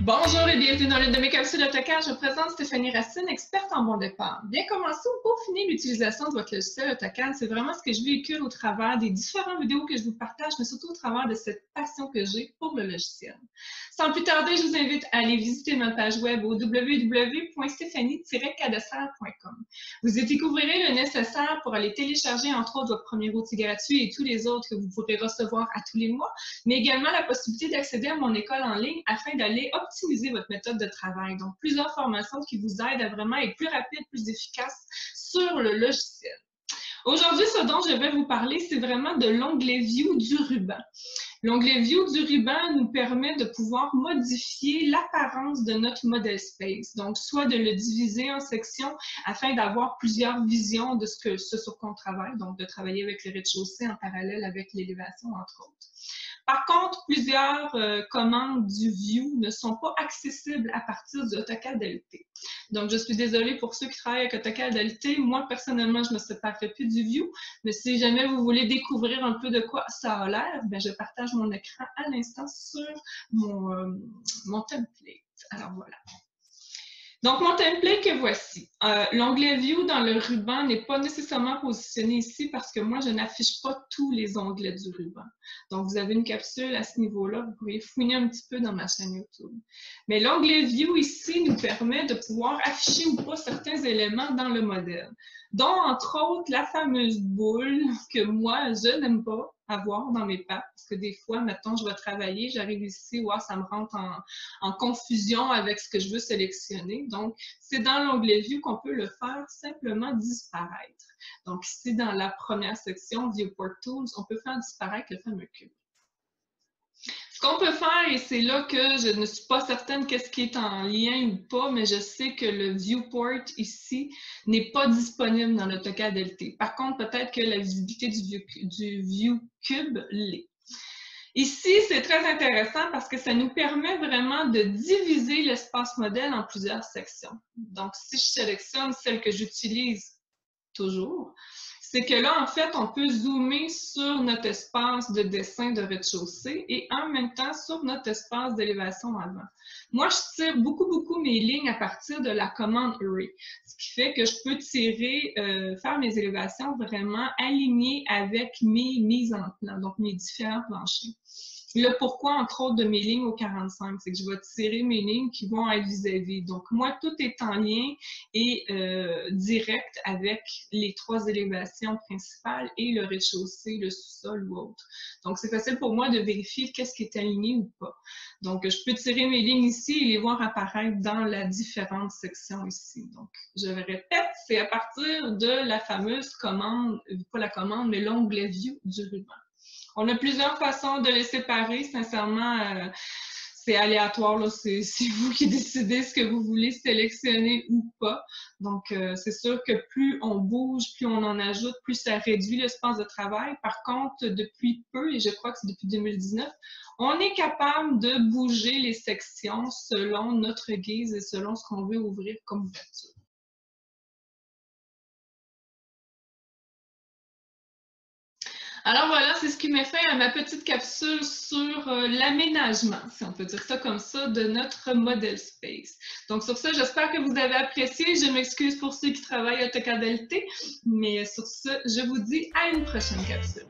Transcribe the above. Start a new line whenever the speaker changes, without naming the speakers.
Bonjour et bienvenue dans l'une de mes capsules AutoCAD. Je me présente Stéphanie Racine, experte en bon départ. Bien commencer ou peaufiner l'utilisation de votre logiciel AutoCAD, c'est vraiment ce que je véhicule au travers des différentes vidéos que je vous partage, mais surtout au travers de cette passion que j'ai pour le logiciel. Sans plus tarder, je vous invite à aller visiter ma page web au www.stephanie-cadasser.com. Vous y découvrirez le nécessaire pour aller télécharger entre autres votre premier outil gratuit et tous les autres que vous pourrez recevoir à tous les mois, mais également la possibilité d'accéder à mon école en ligne afin d'aller optimiser votre méthode de travail. Donc, plusieurs formations qui vous aident à vraiment être plus rapide, plus efficace sur le logiciel. Aujourd'hui, ce dont je vais vous parler, c'est vraiment de l'onglet View du ruban. L'onglet View du ruban nous permet de pouvoir modifier l'apparence de notre model space. Donc, soit de le diviser en sections afin d'avoir plusieurs visions de ce sur quoi on travaille, donc de travailler avec le rez-de-chaussée en parallèle avec l'élévation, entre autres. Par contre, plusieurs commandes du View ne sont pas accessibles à partir du AutoCAD LT. Donc, je suis désolée pour ceux qui travaillent avec AutoCAD LT. Moi, personnellement, je ne me séparerai plus du View. Mais si jamais vous voulez découvrir un peu de quoi ça a l'air, ben, je partage mon écran à l'instant sur mon template. Alors, voilà. Donc, mon template que voici. L'onglet View dans le ruban n'est pas nécessairement positionné ici parce que moi, je n'affiche pas tous les onglets du ruban. Donc, vous avez une capsule à ce niveau-là. Vous pourriez fouiner un petit peu dans ma chaîne YouTube. Mais l'onglet View ici nous permet de pouvoir afficher ou pas certains éléments dans le modèle, dont, entre autres, la fameuse boule que moi, je n'aime pas avoir dans mes pattes, parce que des fois, mettons, je vais travailler, j'arrive ici, ouais, ça me rentre en confusion avec ce que je veux sélectionner. Donc, c'est dans l'onglet View qu'on peut le faire simplement disparaître. Donc, ici, dans la première section, Viewport Tools, on peut faire disparaître le fameux cube. Ce qu'on peut faire, et c'est là que je ne suis pas certaine qu'est-ce qui est en lien ou pas, mais je sais que le viewport ici n'est pas disponible dans l'AutoCAD LT. Par contre, peut-être que la visibilité du view cube l'est. Ici, c'est très intéressant parce que ça nous permet vraiment de diviser l'espace modèle en plusieurs sections. Donc, si je sélectionne celle que j'utilise toujours, c'est que là, en fait, on peut zoomer sur notre espace de dessin de rez-de-chaussée et en même temps sur notre espace d'élévation avant. Moi, je tire beaucoup mes lignes à partir de la commande Array, ce qui fait que je peux tirer, faire mes élévations vraiment alignées avec mes mises en plan, donc mes différents planchers. Le pourquoi, entre autres, de mes lignes au 45, c'est que je vais tirer mes lignes qui vont être vis-à-vis. Donc, moi, tout est en lien et direct avec les trois élévations principales et le rez-de-chaussée, le sous-sol ou autre. Donc, c'est facile pour moi de vérifier qu'est-ce qui est aligné ou pas. Donc, je peux tirer mes lignes ici et les voir apparaître dans la différente section ici. Donc, je le répète, c'est à partir de la fameuse commande, pas la commande, mais l'onglet View du ruban. On a plusieurs façons de les séparer. Sincèrement, c'est aléatoire. C'est vous qui décidez ce que vous voulez sélectionner ou pas. Donc, c'est sûr que plus on bouge, plus on en ajoute, plus ça réduit l'espace de travail. Par contre, depuis peu, et je crois que c'est depuis 2019, on est capable de bouger les sections selon notre guise et selon ce qu'on veut ouvrir comme ouverture. Alors voilà, c'est ce qui met fin à ma petite capsule sur l'aménagement, si on peut dire ça comme ça, de notre model space. Donc sur ça, j'espère que vous avez apprécié. Je m'excuse pour ceux qui travaillent à AutoCAD LT, mais sur ce, je vous dis à une prochaine capsule.